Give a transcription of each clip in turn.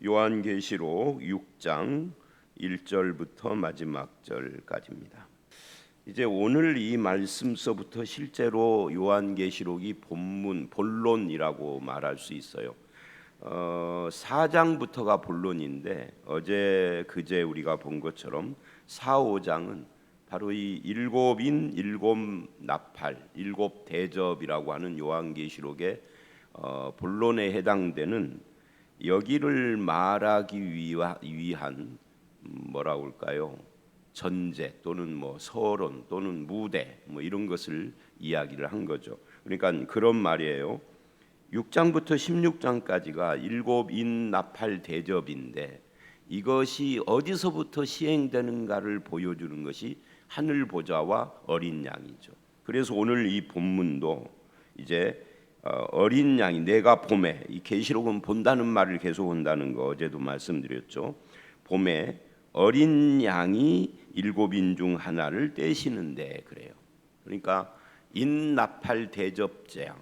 요한계시록 6장 1절부터 마지막 절까지입니다. 이제 오늘 이 말씀서부터 실제로 요한계시록이 본론이라고 말할 수 있어요. 4장부터가 본론인데 그제 우리가 본 것처럼 4, 5장은 바로 이 일곱 나팔, 일곱 대접이라고 하는 요한계시록의 본론에 해당되는 여기를 말하기 위한 뭐라고 할까요? 전제 또는 서론 또는 무대 이런 것을 이야기를 한 거죠. 그러니까 그런 말이에요. 6장부터 16장까지가 일곱 나팔 대접인데 이것이 어디서부터 시행되는가를 보여주는 것이 하늘 보좌와 어린 양이죠. 그래서 오늘 이 본문도 이제 어린 양이 내가 봄에, 이 계시록은 본다는 말을 계속 한다는 거 어제도 말씀드렸죠. 봄에 어린 양이 일곱인 중 하나를 떼시는데 그래요. 그러니까 인나팔 대접 재앙,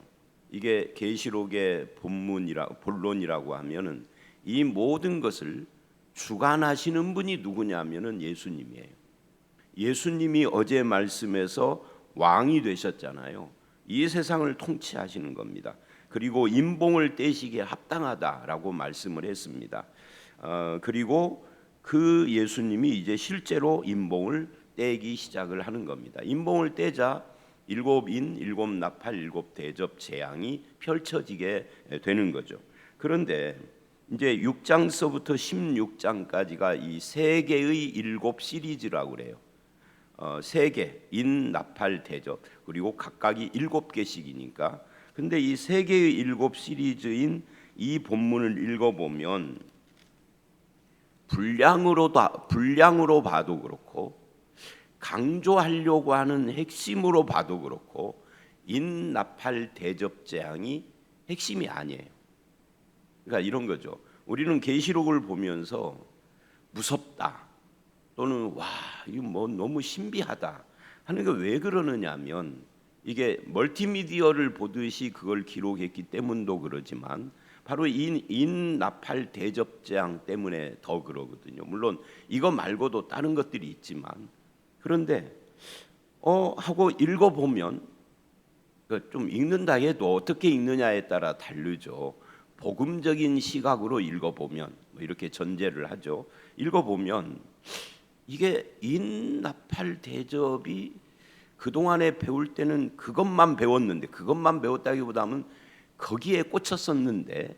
이게 계시록의 본론이라고 하면은 이 모든 것을 주관하시는 분이 누구냐면은 예수님이에요. 예수님이 어제 말씀에서 왕이 되셨잖아요. 이 세상을 통치하시는 겁니다. 그리고 인봉을 떼시기에 합당하다라고 말씀을 했습니다. 그리고 그 예수님이 이제 실제로 인봉을 떼기 시작을 하는 겁니다. 인봉을 떼자 일곱 나팔, 일곱 대접 재앙이 펼쳐지게 되는 거죠. 그런데 이제 6장서부터 16장까지가 이 세 개의 일곱 시리즈라고 그래요. 세 개, 나팔, 대접, 그리고 각각이 7개씩이니까. 근데 이 세 개의 일곱 시리즈인 이 본문을 읽어보면 분량으로 봐도 그렇고 강조하려고 하는 핵심으로 봐도 그렇고 인나팔 대접 재앙이 핵심이 아니에요. 그러니까 이런 거죠. 우리는 계시록을 보면서 무섭다 또는 와 이거 너무 신비하다 하는 게 왜 그러느냐면 이게 멀티미디어를 보듯이 그걸 기록했기 때문도 그러지만 바로 인나팔 대접 재앙 때문에 더 그러거든요. 물론 이거 말고도 다른 것들이 있지만 그런데 하고 읽어보면 좀 읽는다 해도 어떻게 읽느냐에 따라 다르죠. 복음적인 시각으로 읽어보면 이렇게 전제를 하죠. 읽어보면 이게 인나팔 대접이 그동안에 배울 때는 그것만 배웠다기보다는 거기에 꽂혔었는데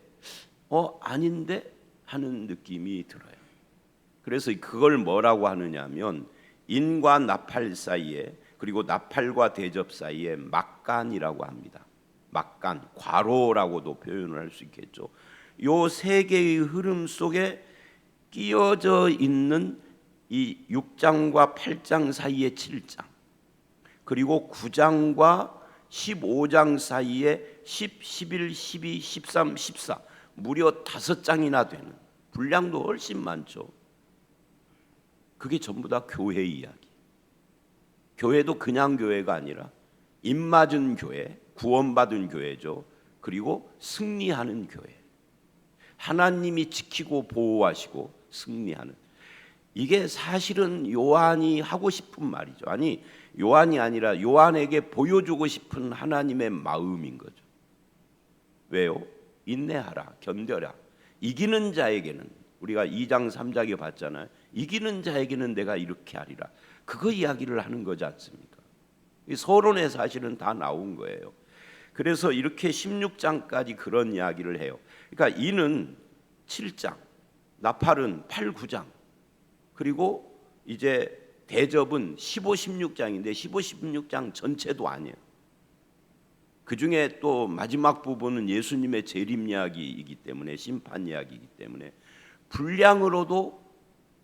아닌데 하는 느낌이 들어요. 그래서 그걸 뭐라고 하느냐면 인과 나팔 사이에 그리고 나팔과 대접 사이에 막간이라고 합니다. 막간, 과로라고도 표현을 할 수 있겠죠. 요 세 개의 흐름 속에 끼어져 있는 이 6장과 8장 사이에 7장 그리고 9장과 15장 사이에 10, 11, 12, 13, 14 무려 5장이나 되는 분량도 훨씬 많죠. 그게 전부 다 교회 이야기. 교회도 그냥 교회가 아니라 입맞은 교회, 구원받은 교회죠. 그리고 승리하는 교회. 하나님이 지키고 보호하시고 승리하는. 이게 사실은 요한이 하고 싶은 말이죠. 아니 요한이 아니라 요한에게 보여주고 싶은 하나님의 마음인 거죠. 왜요? 인내하라, 견뎌라. 이기는 자에게는 우리가 2장 3장에 봤잖아요. 이기는 자에게는 내가 이렇게 하리라. 그거 이야기를 하는 거지 않습니까? 이 서론에 사실은 다 나온 거예요. 그래서 이렇게 16장까지 그런 이야기를 해요. 그러니까 이는 7장, 나팔은 8, 9장, 그리고 이제 대접은 15, 16장인데 15, 16장 전체도 아니에요. 그 중에 또 마지막 부분은 예수님의 재림 이야기이기 때문에 심판 이야기이기 때문에 분량으로도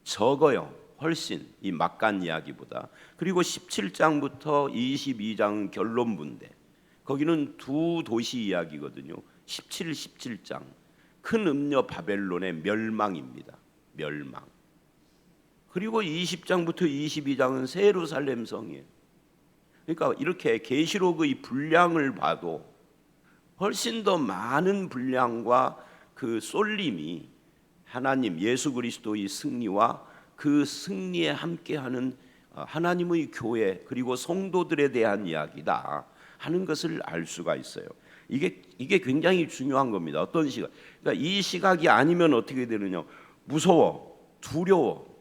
적어요. 훨씬 이 막간 이야기보다. 그리고 17장부터 22장 결론부인데 거기는 두 도시 이야기거든요. 17, 17장 큰 음녀 바벨론의 멸망입니다. 멸망. 그리고 20장부터 22장은 새 예루살렘 성이에요. 그러니까 이렇게 계시록의 분량을 봐도 훨씬 더 많은 분량과 그 쏠림이 하나님 예수 그리스도의 승리와 그 승리에 함께하는 하나님의 교회 그리고 성도들에 대한 이야기다 하는 것을 알 수가 있어요. 이게 굉장히 중요한 겁니다. 어떤 시각? 그러니까 이 시각이 아니면 어떻게 되느냐? 무서워, 두려워.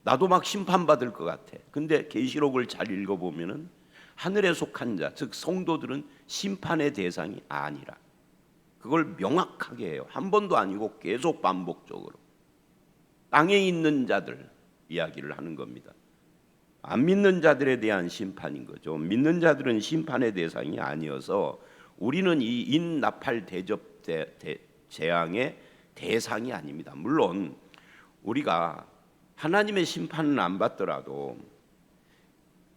나도 막 심판받을 것 같아. 근데 계시록을 잘 읽어보면은 하늘에 속한 자, 즉 성도들은 심판의 대상이 아니라 그걸 명확하게 해요. 한 번도 아니고 계속 반복적으로 땅에 있는 자들 이야기를 하는 겁니다. 안 믿는 자들에 대한 심판인 거죠. 믿는 자들은 심판의 대상이 아니어서 우리는 이 인나팔 대접 재앙의 대상이 아닙니다. 물론 우리가 하나님의 심판은 안 받더라도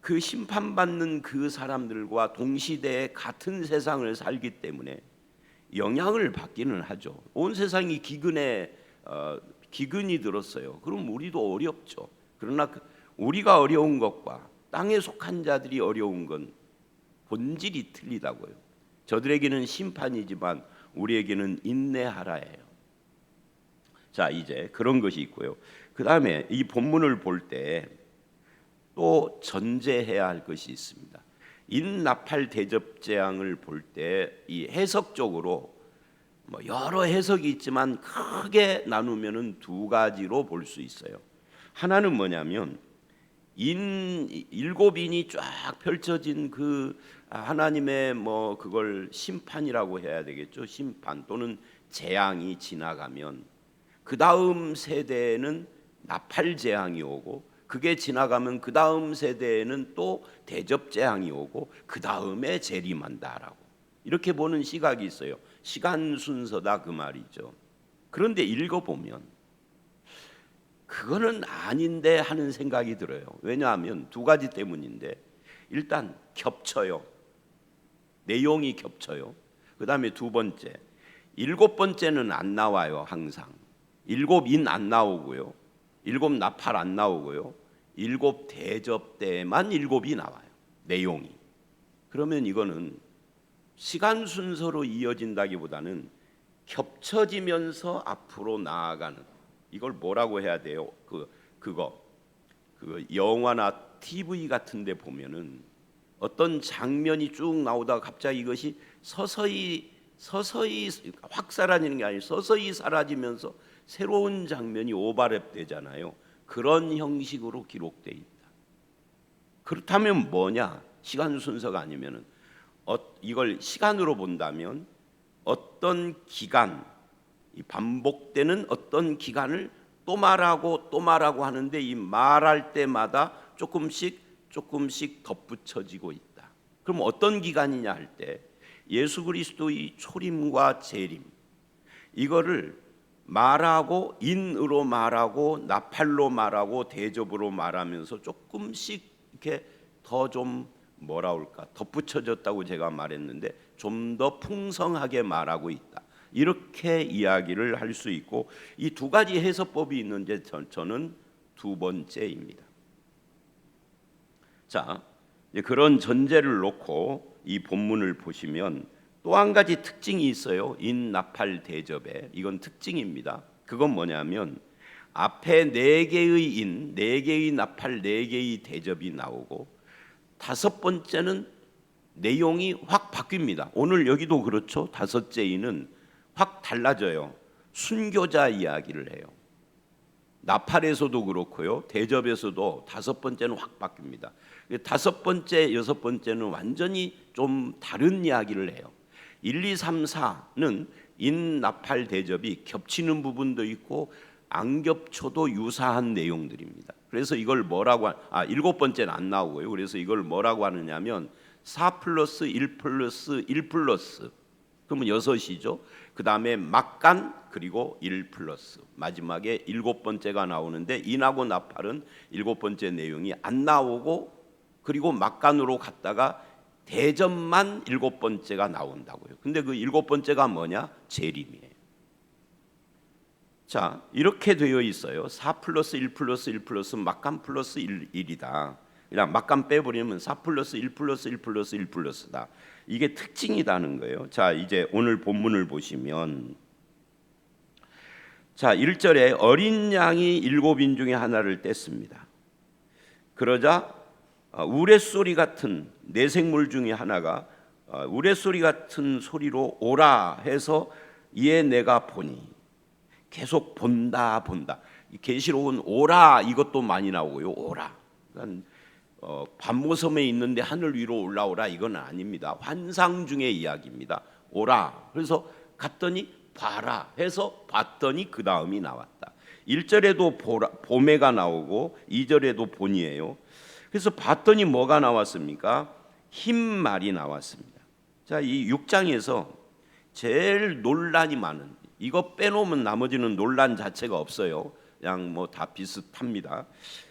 그 심판받는 그 사람들과 동시대에 같은 세상을 살기 때문에 영향을 받기는 하죠. 온 세상이 기근이 들었어요. 그럼 우리도 어렵죠. 그러나 우리가 어려운 것과 땅에 속한 자들이 어려운 건 본질이 틀리다고요. 저들에게는 심판이지만 우리에게는 인내하라예요. 자, 이제 그런 것이 있고요. 그 다음에 이 본문을 볼 때 또 전제해야 할 것이 있습니다. 인나팔 대접 재앙을 볼 때 이 해석적으로 여러 해석이 있지만 크게 나누면은 두 가지로 볼 수 있어요. 하나는 뭐냐면 일곱 인이 쫙 펼쳐진 그 하나님의 그걸 심판이라고 해야 되겠죠. 심판 또는 재앙이 지나가면 그 다음 세대에는 나팔 재앙이 오고 그게 지나가면 그 다음 세대에는 또 대접 재앙이 오고 그 다음에 재림한다라고 이렇게 보는 시각이 있어요. 시간 순서다 그 말이죠. 그런데 읽어보면 그거는 아닌데 하는 생각이 들어요. 왜냐하면 두 가지 때문인데 일단 겹쳐요. 내용이 겹쳐요. 그 다음에 두 번째, 일곱 번째는 안 나와요. 항상 일곱 인 안 나오고요, 일곱 나팔 안 나오고요, 일곱 대접 때만 일곱이 나와요. 내용이. 그러면 이거는 시간 순서로 이어진다기보다는 겹쳐지면서 앞으로 나아가는, 이걸 뭐라고 해야 돼요? 그거 영화나 TV 같은 데 보면은 어떤 장면이 쭉 나오다가 갑자기 이것이 서서히 확 사라지는 게 아니라 서서히 사라지면서 새로운 장면이 오버랩 되잖아요. 그런 형식으로 기록돼 있다. 그렇다면 뭐냐? 시간 순서가 아니면은 이걸 시간으로 본다면 어떤 기간, 이 반복되는 어떤 기간을 또 말하고 하는데 이 말할 때마다 조금씩 덧붙여지고 있다. 그럼 어떤 기간이냐 할 때 예수 그리스도의 초림과 재림, 이거를 말하고 인으로 말하고 나팔로 말하고 대접으로 말하면서 조금씩 이렇게 더 좀 덧붙여졌다고 제가 말했는데 좀 더 풍성하게 말하고 있다. 이렇게 이야기를 할 수 있고, 이 두 가지 해석법이 있는데 저는 두 번째입니다. 자, 이제 그런 전제를 놓고 이 본문을 보시면 또 한 가지 특징이 있어요. 인나팔 대접에. 이건 특징입니다. 그건 뭐냐면 앞에 네 개의 인, 네 개의 나팔, 네 개의 대접이 나오고 다섯 번째는 내용이 확 바뀝니다. 오늘 여기도 그렇죠. 다섯째 인은 확 달라져요. 순교자 이야기를 해요. 나팔에서도 그렇고요, 대접에서도 다섯 번째는 확 바뀝니다. 다섯 번째, 여섯 번째는 완전히 좀 다른 이야기를 해요. 1, 2, 3, 4는 인나팔 대접이 겹치는 부분도 있고 안 겹쳐도 유사한 내용들입니다. 그래서 이걸 일곱 번째는 안 나오고요. 그래서 이걸 뭐라고 하느냐면 4 플러스 1 플러스 1 플러스, 그러면 6이죠. 그 다음에 막간 그리고 1 플러스 마지막에 일곱 번째가 나오는데 인하고 나팔은 일곱 번째 내용이 안 나오고 그리고 막간으로 갔다가 대접만 일곱 번째가 나온다고요. 근데 그 일곱 번째가 뭐냐? 재림이에요. 자, 이렇게 되어 있어요. 4 플러스 1 플러스 1 플러스 막간 플러스 1이다. 그냥 막간 빼버리면 4 플러스 1 플러스 1 플러스 1 플러스다. 이게 특징이라는 거예요. 자, 이제 오늘 본문을 보시면 자, 1절에 어린 양이 7인 중에 하나를 뗐습니다. 그러자 우레소리 같은 내생물 중에 하나가 우레소리 같은 소리로 오라 해서 이에 내가 보니, 계속 본다. 이 계시록은 오라 이것도 많이 나오고요. 오라. 그러니까 밤모섬에 있는데 하늘 위로 올라오라 이건 아닙니다. 환상 중의 이야기입니다. 오라. 그래서 갔더니 봐라 해서 봤더니 그 다음이 나왔다. 1절에도 보매가 나오고 2절에도 본이에요. 그래서 봤더니 뭐가 나왔습니까? 흰 말이 나왔습니다. 자, 이 6장에서 제일 논란이 많은, 이거 빼놓으면 나머지는 논란 자체가 없어요. 그냥 뭐 다 비슷합니다.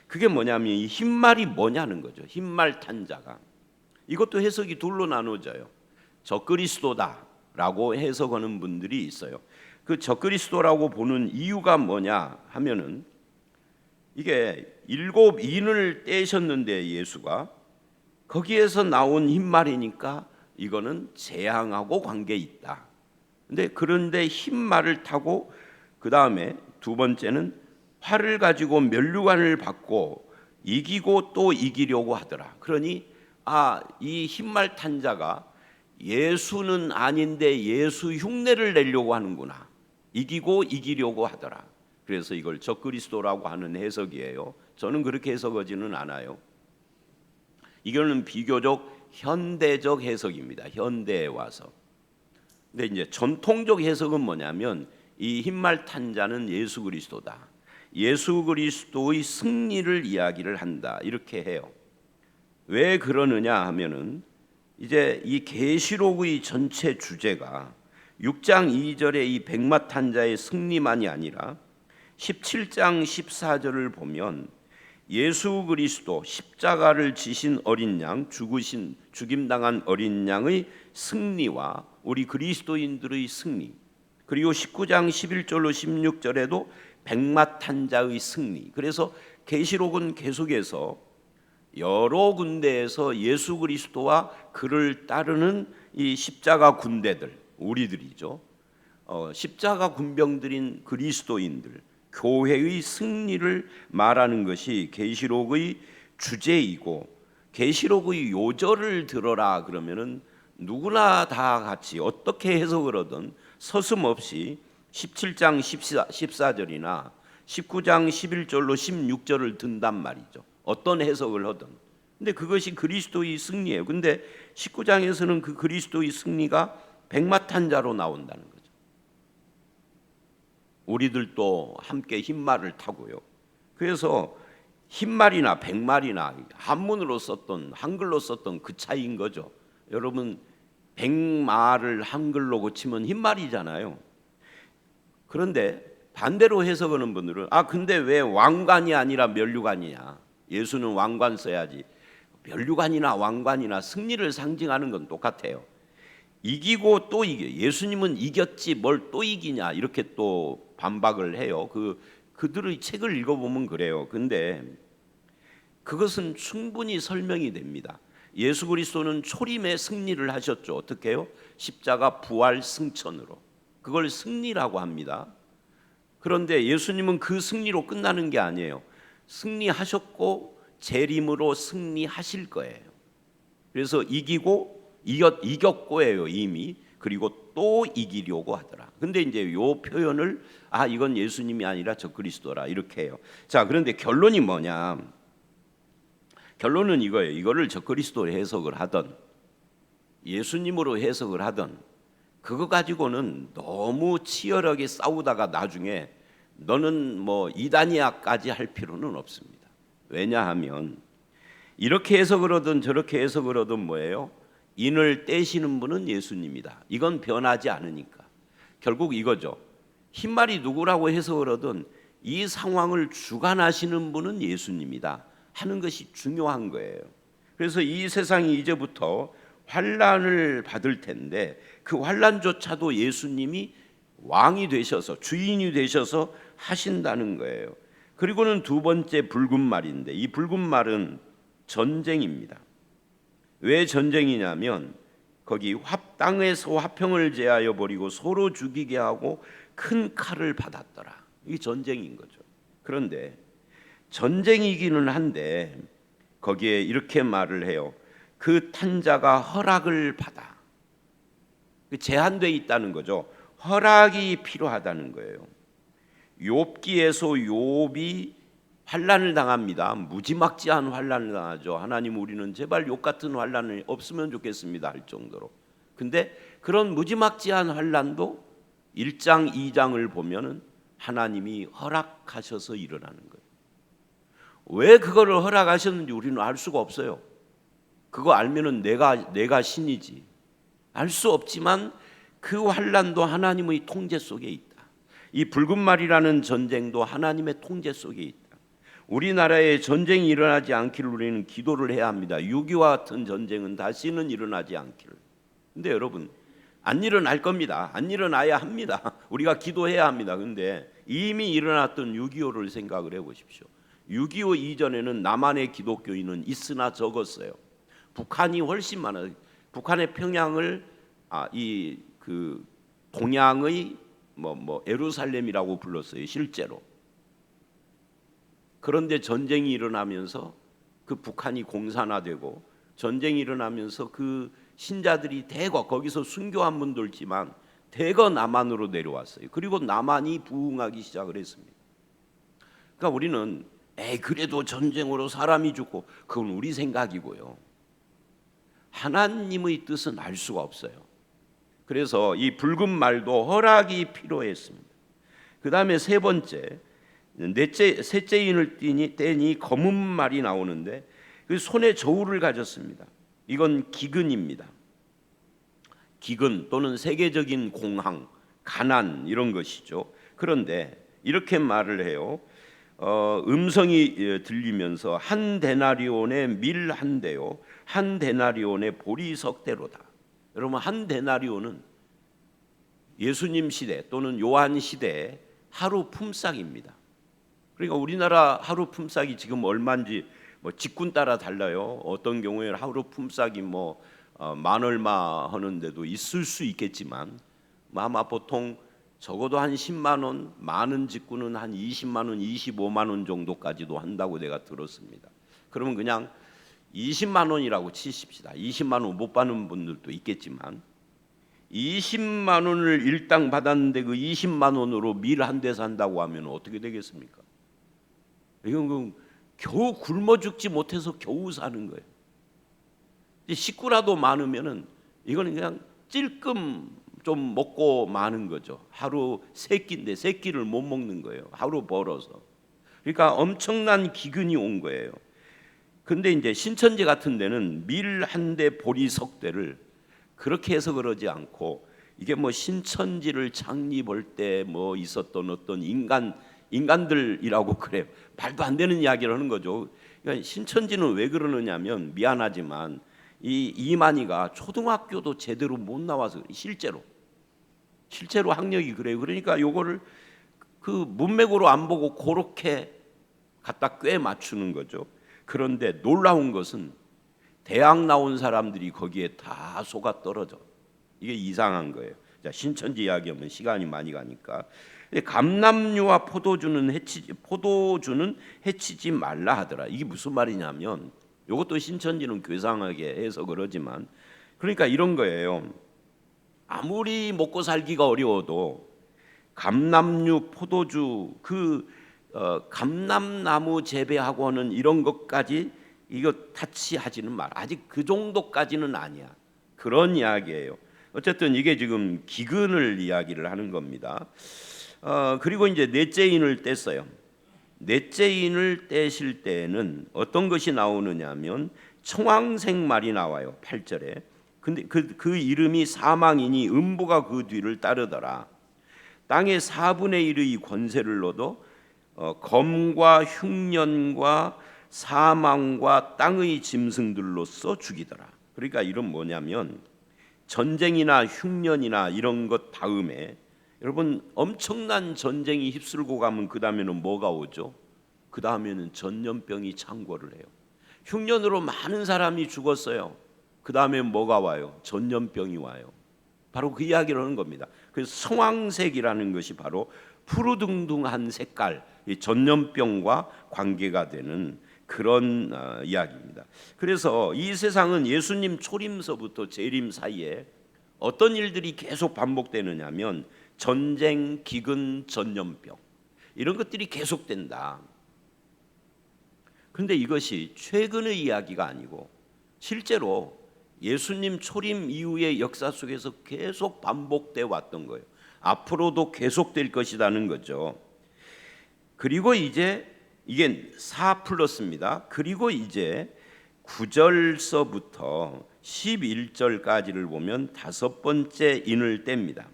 그게 뭐냐면 이 흰말이 뭐냐는 거죠. 흰말 탄 자가. 이것도 해석이 둘로 나눠져요. 적그리스도다라고 해석하는 분들이 있어요. 그 적그리스도라고 보는 이유가 뭐냐 하면은, 이게 7인을 떼셨는데 예수가 거기에서 나온 흰말이니까 이거는 재앙하고 관계 있다. 그런데 흰말을 타고 그 다음에 두 번째는 활을 가지고 면류관을 받고 이기고 또 이기려고 하더라. 그러니 이 흰말 탄 자가 예수는 아닌데 예수 흉내를 내려고 하는구나. 이기고 이기려고 하더라. 그래서 이걸 적그리스도라고 하는 해석이에요. 저는 그렇게 해석하지는 않아요. 이거는 비교적 현대적 해석입니다. 현대에 와서. 근데 이제 전통적 해석은 뭐냐면 이 흰말 탄 자는 예수 그리스도다. 예수 그리스도의 승리를 이야기를 한다. 이렇게 해요. 왜 그러느냐 하면은 이제 이 계시록의 전체 주제가 6장 2절의 이 백마 탄 자의 승리만이 아니라 17장 14절을 보면 예수 그리스도 십자가를 지신 어린 양, 죽임당한 어린 양의 승리와 우리 그리스도인들의 승리, 그리고 19장 11절로 16절에도 백마 탄 자의 승리. 그래서 계시록은 계속해서 여러 군데에서 예수 그리스도와 그를 따르는 이 십자가 군대들, 우리들이죠. 십자가 군병들인 그리스도인들, 교회의 승리를 말하는 것이 계시록의 주제이고, 계시록의 요절을 들어라 그러면은 누구나 다 같이 어떻게 해석을 하든 서슴없이 17장 14절이나 19장 11절로 16절을 든단 말이죠. 어떤 해석을 하든. 근데 그것이 그리스도의 승리예요. 근데 19장에서는 그 그리스도의 승리가 백마 탄 자로 나온다는 거죠. 우리들도 함께 흰말을 타고요. 그래서 흰말이나 백말이나 한문으로 썼던 한글로 썼던 그 차이인 거죠. 여러분, 백말을 한글로 고치면 흰말이잖아요. 그런데 반대로 해석하는 분들은 근데 왜 왕관이 아니라 면류관이냐? 예수는 왕관 써야지. 면류관이나 왕관이나 승리를 상징하는 건 똑같아요. 이기고 또 이겨. 예수님은 이겼지 뭘 또 이기냐? 이렇게 또 반박을 해요. 그들의 책을 읽어보면 그래요. 근데 그것은 충분히 설명이 됩니다. 예수 그리스도는 초림의 승리를 하셨죠. 어떻게 해요? 십자가 부활 승천으로. 그걸 승리라고 합니다. 그런데 예수님은 그 승리로 끝나는 게 아니에요. 승리하셨고 재림으로 승리하실 거예요. 그래서 이겼고예요 이미. 그리고 또 이기려고 하더라. 근데 이제 요 표현을 이건 예수님이 아니라 저 그리스도라 이렇게 해요. 자, 그런데 결론이 뭐냐? 결론은 이거예요. 이거를 저 그리스도 해석을 하든 예수님으로 해석을 하든 그거 가지고는 너무 치열하게 싸우다가 나중에 너는 뭐 이단이야까지 할 필요는 없습니다. 왜냐하면 이렇게 해석을 하든 저렇게 해석을 하든 뭐예요? 인을 떼시는 분은 예수님이다. 이건 변하지 않으니까. 결국 이거죠. 흰말이 누구라고 해석을 하든 이 상황을 주관하시는 분은 예수님이다 하는 것이 중요한 거예요. 그래서 이 세상이 이제부터 환난을 받을 텐데 그 환난조차도 예수님이 왕이 되셔서 주인이 되셔서 하신다는 거예요. 그리고는 두 번째 붉은 말인데 이 붉은 말은 전쟁입니다. 왜 전쟁이냐면 거기 땅에서 화평을 제하여 버리고 서로 죽이게 하고 큰 칼을 받았더라. 이게 전쟁인 거죠. 그런데 전쟁이기는 한데 거기에 이렇게 말을 해요. 그 탄자가 허락을 받아. 제한되어 있다는 거죠. 허락이 필요하다는 거예요. 욥기에서 욥이 환난을 당합니다. 무지막지한 환난을 당하죠. 하나님, 우리는 제발 욥 같은 환난이 없으면 좋겠습니다 할 정도로. 근데 그런 무지막지한 환난도 1장 2장을 보면은 하나님이 허락하셔서 일어나는 거예요. 왜 그거를 허락하셨는지 우리는 알 수가 없어요. 그거 알면은 내가 신이지. 알 수 없지만 그 환난도 하나님의 통제 속에 있다. 이 붉은 말이라는 전쟁도 하나님의 통제 속에 있다. 우리나라에 전쟁이 일어나지 않기를 우리는 기도를 해야 합니다. 6.25와 같은 전쟁은 다시는 일어나지 않기를. 근데 여러분, 안 일어날 겁니다. 안 일어나야 합니다. 우리가 기도해야 합니다. 근데 이미 일어났던 6.25를 생각을 해보십시오. 6.25 이전에는 남한의 기독교인은 있으나 적었어요. 북한이 훨씬 많아요. 북한의 평양을 그 동양의 예루살렘이라고 불렀어요. 실제로. 그런데 전쟁이 일어나면서 그 북한이 공산화되고 전쟁이 일어나면서 그 신자들이 대거 거기서 순교한 분도 있지만 대거 남한으로 내려왔어요. 그리고 남한이 부흥하기 시작을 했습니다. 그러니까 우리는 그래도 전쟁으로 사람이 죽고 그건 우리 생각이고요. 하나님의 뜻은 알 수가 없어요. 그래서 이 붉은 말도 허락이 필요했습니다. 그 다음에 세 번째, 셋째 인을 떼니 검은 말이 나오는데 그 손에 저울을 가졌습니다. 이건 기근입니다. 기근 또는 세계적인 공황, 가난 이런 것이죠. 그런데 이렇게 말을 해요. 음성이 들리면서 한 데나리온의 밀 한 대요, 한 데나리온의 보리 석 대로다. 여러분, 한 데나리온은 예수님 시대 또는 요한 시대의 하루 품삯입니다. 그러니까 우리나라 하루 품삯이 지금 얼마인지 직군 따라 달라요. 어떤 경우에 하루 품삯이 만 얼마 하는데도 있을 수 있겠지만 아마 보통 적어도 한 10만 원, 많은 직군은 한 20만 원, 25만 원 정도까지도 한다고 내가 들었습니다. 그러면 그냥 20만 원이라고 치십시다. 20만 원 못 받는 분들도 있겠지만 20만 원을 일당 받았는데 그 20만 원으로 밀 한 대 산다고 하면 어떻게 되겠습니까? 이건 겨우 굶어 죽지 못해서 겨우 사는 거예요. 식구라도 많으면은 이거는 그냥 찔끔 좀 먹고 마는 거죠. 하루 세 끼인데 세 끼를 못 먹는 거예요. 하루 벌어서. 그러니까 엄청난 기근이 온 거예요. 근데 이제 신천지 같은 데는 밀 한 대 보리 석 대를 그렇게 해서 그러지 않고 이게 신천지를 창립할 때 있었던 어떤 인간들이라고 그래요. 말도 안 되는 이야기를 하는 거죠. 그러니까 신천지는 왜 그러느냐면 미안하지만 이 이만희가 초등학교도 제대로 못 나와서 실제로 학력이 그래요. 그러니까 요거를 그 문맥으로 안 보고 그렇게 갖다 꽤 맞추는 거죠. 그런데 놀라운 것은 대학 나온 사람들이 거기에 다 속아 떨어져. 이게 이상한 거예요. 자, 신천지 이야기하면 시간이 많이 가니까. 감람류와 포도주는 해치지 말라 하더라. 이게 무슨 말이냐면 이것도 신천지는 괴상하게 해서 그러지만 그러니까 이런 거예요. 아무리 먹고 살기가 어려워도 감람류, 포도주, 감람나무 재배하고는 이런 것까지 이거 타치하지는 말. 아직 그 정도까지는 아니야. 그런 이야기예요. 어쨌든 이게 지금 기근을 이야기를 하는 겁니다. 그리고 이제 넷째 인을 뗐어요. 넷째 인을 떼실 때에는 어떤 것이 나오느냐면 청황색 말이 나와요. 8절에. 근데 그 이름이 사망이니 음부가 그 뒤를 따르더라. 땅의 4분의 1의 권세를 얻어 검과 흉년과 사망과 땅의 짐승들로서 죽이더라. 그러니까 이런 뭐냐면 전쟁이나 흉년이나 이런 것 다음에 여러분 엄청난 전쟁이 휩쓸고 가면 그 다음에는 뭐가 오죠? 그 다음에는 전염병이 창궐을 해요. 흉년으로 많은 사람이 죽었어요. 그 다음에 뭐가 와요? 전염병이 와요. 바로 그 이야기를 하는 겁니다. 그래서 성황색이라는 것이 바로 푸르둥둥한 색깔, 이 전염병과 관계가 되는 그런 이야기입니다. 그래서 이 세상은 예수님 초림서부터 재림 사이에 어떤 일들이 계속 반복되느냐면 전쟁, 기근, 전염병 이런 것들이 계속된다. 그런데 이것이 최근의 이야기가 아니고 실제로 예수님 초림 이후의 역사 속에서 계속 반복돼 왔던 거예요. 앞으로도 계속될 것이라는 거죠. 그리고 이제 이게 4 플러스입니다. 그리고 이제 9절서부터 11절까지를 보면 다섯 번째 인을 뗍니다.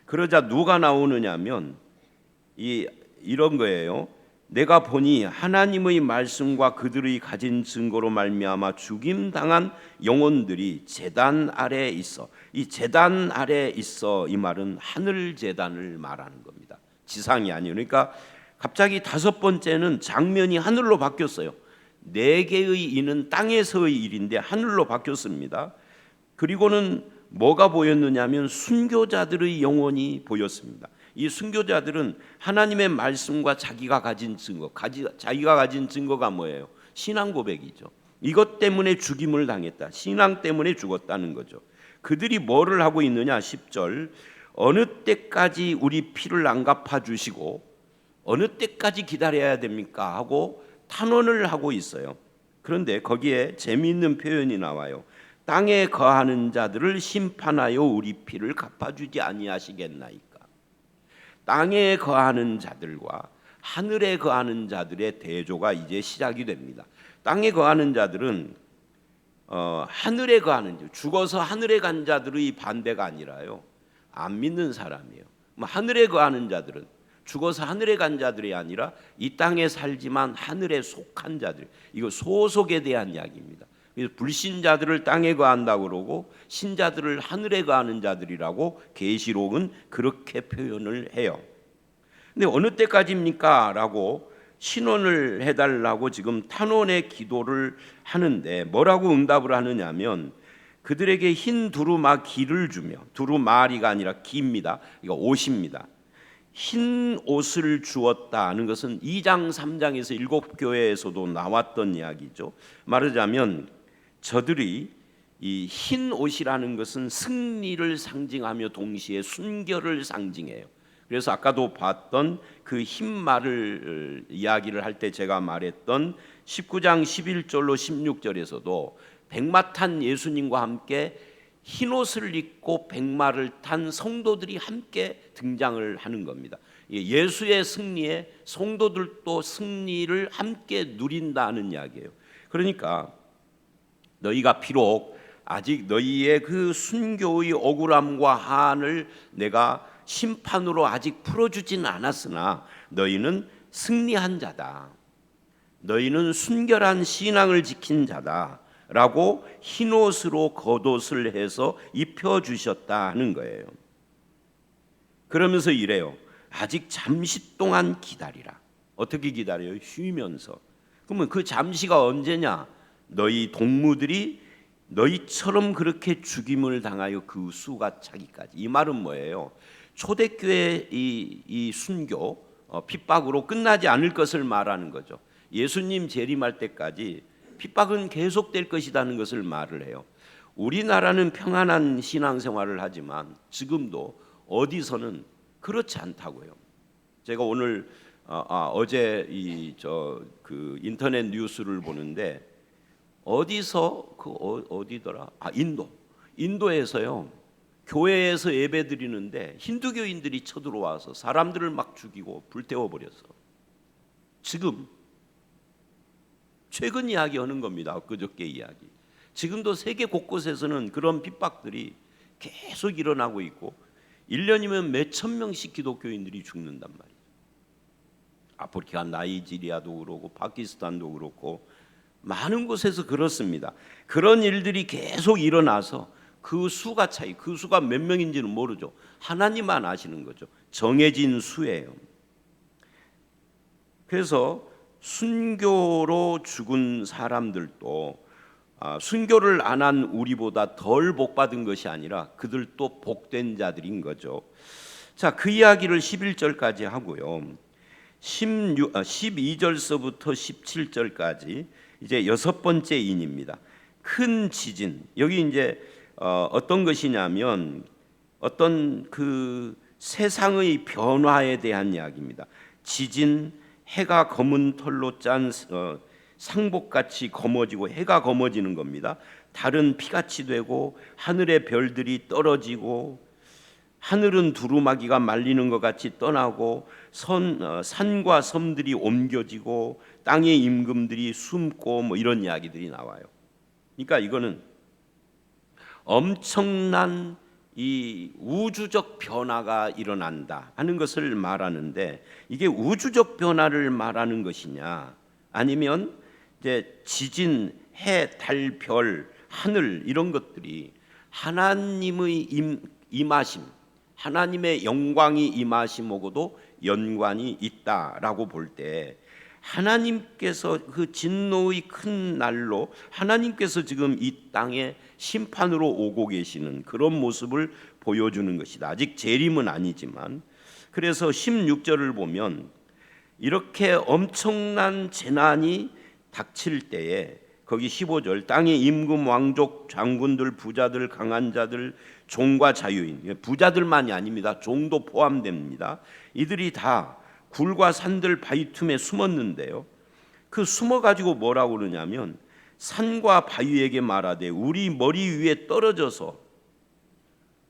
그러자 누가 나오느냐면 이런 거예요. 내가 보니 하나님의 말씀과 그들의 가진 증거로 말미암아 죽임당한 영혼들이 제단 아래에 있어. 이 제단 아래에 있어 이 말은 하늘 제단을 말하는 겁니다. 지상이 아니에요. 그러니까 갑자기 다섯 번째는 장면이 하늘로 바뀌었어요. 네 개의 인은 땅에서의 일인데 하늘로 바뀌었습니다. 그리고는 뭐가 보였느냐면 순교자들의 영혼이 보였습니다. 이 순교자들은 하나님의 말씀과 자기가 가진 증거, 자기가 가진 증거가 뭐예요? 신앙 고백이죠. 이것 때문에 죽임을 당했다. 신앙 때문에 죽었다는 거죠. 그들이 뭐를 하고 있느냐? 10절 어느 때까지 우리 피를 안 갚아주시고 어느 때까지 기다려야 됩니까? 하고 탄원을 하고 있어요. 그런데 거기에 재미있는 표현이 나와요. 땅에 거하는 자들을 심판하여 우리 피를 갚아주지 아니하시겠나이까. 땅에 거하는 자들과 하늘에 거하는 자들의 대조가 이제 시작이 됩니다. 땅에 거하는 자들은 하늘에 거하는 자, 죽어서 하늘에 간 자들의 반대가 아니라요. 안 믿는 사람이에요. 하늘에 거하는 자들은 죽어서 하늘에 간 자들이 아니라 이 땅에 살지만 하늘에 속한 자들. 이거 소속에 대한 이야기입니다. 그래서 불신자들을 땅에 거한다고 그러고 신자들을 하늘에 거하는 자들이라고 계시록은 그렇게 표현을 해요. 근데 어느 때까지입니까? 라고 신원을 해달라고 지금 탄원의 기도를 하는데 뭐라고 응답을 하느냐면 그들에게 흰 두루마 기를 주며, 두루마리가 아니라 기입니다. 이거 옷입니다. 흰 옷을 주었다 하는 것은 2장 3장에서 7교회에서도 나왔던 이야기죠. 말하자면 저들이 이 흰 옷이라는 것은 승리를 상징하며 동시에 순결을 상징해요. 그래서 아까도 봤던 그 흰 말을 이야기를 할 때 제가 말했던 19장 11절로 16절에서도 백마 탄 예수님과 함께 흰 옷을 입고 백마를 탄 성도들이 함께 등장을 하는 겁니다. 예수의 승리에 성도들도 승리를 함께 누린다는 이야기예요. 그러니까 너희가 비록 아직 너희의 그 순교의 억울함과 한을 내가 심판으로 아직 풀어주지는 않았으나 너희는 승리한 자다. 너희는 순결한 신앙을 지킨 자다. 라고 흰옷으로 겉옷을 해서 입혀주셨다 하는 거예요. 그러면서 이래요. 아직 잠시 동안 기다리라. 어떻게 기다려요? 쉬면서. 그러면 그 잠시가 언제냐? 너희 동무들이 너희처럼 그렇게 죽임을 당하여 그 수가 차기까지. 이 말은 뭐예요? 초대교회 이 순교 핍박으로 끝나지 않을 것을 말하는 거죠. 예수님 재림할 때까지 핍박은 계속될 것이라는 것을 말을 해요. 우리나라는 평안한 신앙생활을 하지만 지금도 어디서는 그렇지 않다고요. 제가 오늘 어제 그 인터넷 뉴스를 보는데 어디서 어디더라? 인도에서요. 교회에서 예배드리는데 힌두교인들이 쳐들어와서 사람들을 막 죽이고 불태워 버렸어. 지금 최근 이야기 하는 겁니다. 그저께 이야기. 지금도 세계 곳곳에서는 그런 핍박들이 계속 일어나고 있고 1년이면 몇천 명씩 기독교인들이 죽는단 말이에요. 아프리카 나이지리아도 그렇고 파키스탄도 그렇고 많은 곳에서 그렇습니다. 그런 일들이 계속 일어나서 그 수가 그 수가 몇 명인지는 모르죠. 하나님만 아시는 거죠. 정해진 수예요. 그래서 순교로 죽은 사람들도 순교를 안 한 우리보다 덜 복받은 것이 아니라 그들도 복된 자들인 거죠. 자, 그 이야기를 11절까지 하고요. 12절서부터 17절까지 이제 여섯 번째 인입니다. 큰 지진. 여기 이제 어떤 것이냐면 어떤 그 세상의 변화에 대한 이야기입니다. 지진, 해가 검은 털로 짠 상복같이 검어지고 해가 검어지는 겁니다. 달은 피같이 되고 하늘의 별들이 떨어지고 하늘은 두루마기가 말리는 것 같이 떠나고 산과 섬들이 옮겨지고 땅의 임금들이 숨고 뭐 이런 이야기들이 나와요. 그러니까 이거는 엄청난 이 우주적 변화가 일어난다 하는 것을 말하는데, 이게 우주적 변화를 말하는 것이냐 아니면 이제 지진, 해, 달, 별, 하늘 이런 것들이 하나님의 임하심, 하나님의 영광이 임하심하고도 연관이 있다라고 볼 때, 하나님께서 그 진노의 큰 날로 하나님께서 지금 이 땅에 심판으로 오고 계시는 그런 모습을 보여주는 것이다. 아직 재림은 아니지만. 그래서 16절을 보면 이렇게 엄청난 재난이 닥칠 때에 거기 15절 땅의 임금, 왕족, 장군들, 부자들, 강한 자들, 종과 자유인, 부자들만이 아닙니다. 종도 포함됩니다. 이들이 다 굴과 산들 바위 틈에 숨었는데요. 그 숨어가지고 뭐라고 그러냐면 산과 바위에게 말하되 우리 머리 위에 떨어져서,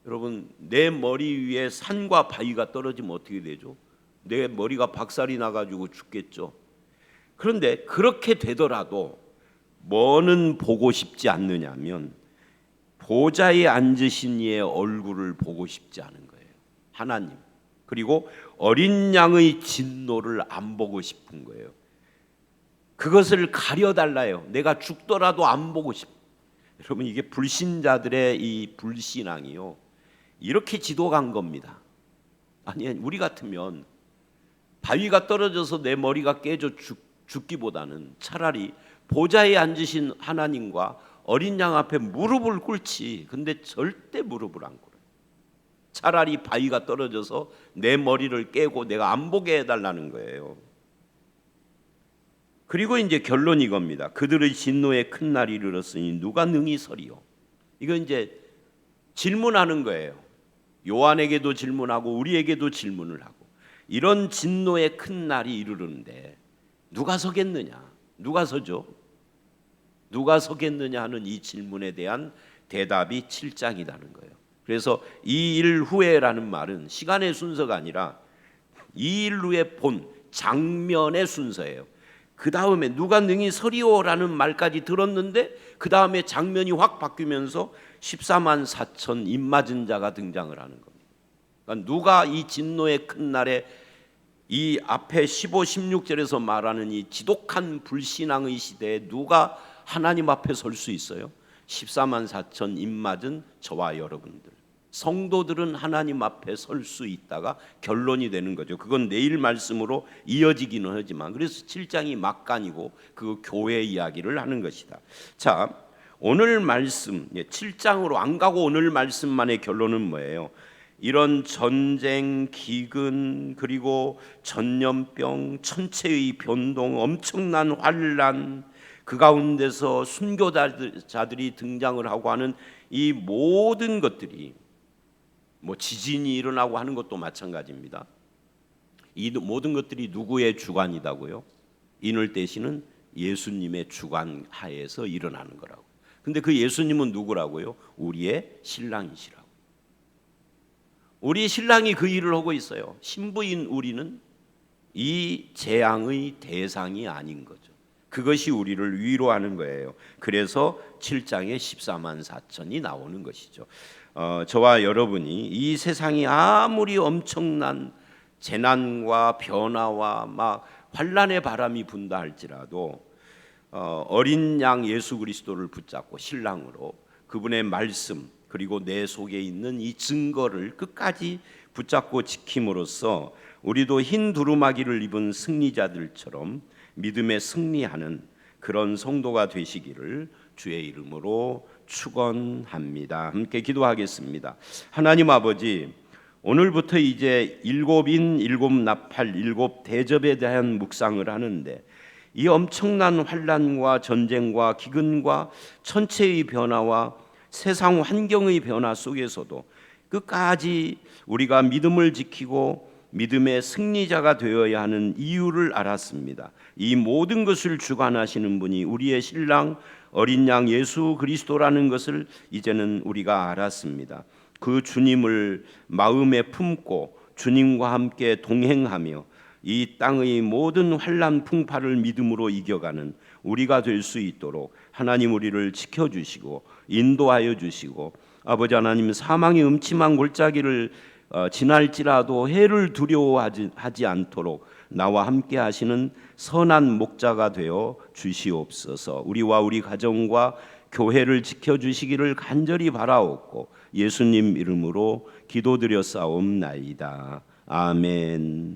여러분 내 머리 위에 산과 바위가 떨어지면 어떻게 되죠? 내 머리가 박살이 나가지고 죽겠죠. 그런데 그렇게 되더라도 뭐는 보고 싶지 않느냐면 보좌에 앉으신 이의 얼굴을 보고 싶지 않은 거예요. 하나님. 그리고 어린 양의 진노를 안 보고 싶은 거예요. 그것을 가려달라요. 내가 죽더라도 안 보고 싶. 여러분 이게 불신자들의 이 불신앙이요, 이렇게 지도간 겁니다. 아니 우리 같으면 바위가 떨어져서 내 머리가 깨져 죽기보다는 차라리 보좌에 앉으신 하나님과 어린 양 앞에 무릎을 꿇지. 근데 절대 무릎을 안 꿇어요. 차라리 바위가 떨어져서 내 머리를 깨고 내가 안 보게 해달라는 거예요. 그리고 이제 결론이 이겁니다. 그들의 진노의 큰 날이 이르렀으니 누가 능히 서리요. 이거 이제 질문하는 거예요. 요한에게도 질문하고 우리에게도 질문을 하고, 이런 진노의 큰 날이 이르르는데 누가 서겠느냐? 누가 서죠? 누가 서겠느냐 하는 이 질문에 대한 대답이 7장이라는 거예요. 그래서 이 일 후에라는 말은 시간의 순서가 아니라 이 일 후에 본 장면의 순서예요. 그 다음에 누가 능히 서리오라는 말까지 들었는데 그 다음에 장면이 확 바뀌면서 14만 4천 입맞은 자가 등장을 하는 겁니다. 그러니까 누가 이 진노의 큰 날에 이 앞에 15, 16절에서 말하는 이 지독한 불신앙의 시대에 누가 하나님 앞에 설 수 있어요? 14만 4천 입맞은 저와 여러분들, 성도들은 하나님 앞에 설 수 있다가 결론이 되는 거죠. 그건 내일 말씀으로 이어지기는 하지만, 그래서 7장이 막간이고 그 교회 이야기를 하는 것이다. 자, 오늘 말씀 7장으로 안 가고 오늘 말씀만의 결론은 뭐예요? 이런 전쟁, 기근, 그리고 전염병, 천체의 변동, 엄청난 환란, 그 가운데서 순교자들이 등장을 하고 하는 이 모든 것들이, 뭐 지진이 일어나고 하는 것도 마찬가지입니다. 이 모든 것들이 누구의 주관이다고요? 인을 떼시는 예수님의 주관 하에서 일어나는 거라고. 근데 그 예수님은 누구라고요? 우리의 신랑이시라고. 우리 신랑이 그 일을 하고 있어요. 신부인 우리는 이 재앙의 대상이 아닌 거죠. 그것이 우리를 위로하는 거예요. 그래서 7장에 14만 4천이 나오는 것이죠. 저와 여러분이 이 세상이 아무리 엄청난 재난과 변화와 막 환란의 바람이 분다 할지라도 어린 양 예수 그리스도를 붙잡고 신랑으로 그분의 말씀, 그리고 내 속에 있는 이 증거를 끝까지 붙잡고 지킴으로써 우리도 흰 두루마기를 입은 승리자들처럼 믿음에 승리하는 그런 성도가 되시기를 주의 이름으로 축원합니다. 함께 기도하겠습니다. 하나님 아버지, 오늘부터 이제 일곱인, 일곱 나팔, 일곱 대접에 대한 묵상을 하는데 이 엄청난 환란과 전쟁과 기근과 천체의 변화와 세상 환경의 변화 속에서도 끝까지 우리가 믿음을 지키고 믿음의 승리자가 되어야 하는 이유를 알았습니다. 이 모든 것을 주관하시는 분이 우리의 신랑 어린 양 예수 그리스도라는 것을 이제는 우리가 알았습니다. 그 주님을 마음에 품고 주님과 함께 동행하며 이 땅의 모든 환난 풍파를 믿음으로 이겨가는 우리가 될 수 있도록 하나님 우리를 지켜주시고 인도하여 주시고, 아버지 하나님, 사망의 음침한 골짜기를 지날지라도 해를 두려워하지 않도록 나와 함께 하시는 선한 목자가 되어 주시옵소서. 우리와 우리 가정과 교회를 지켜주시기를 간절히 바라옵고 예수님 이름으로 기도드려 싸움나이다. 아멘.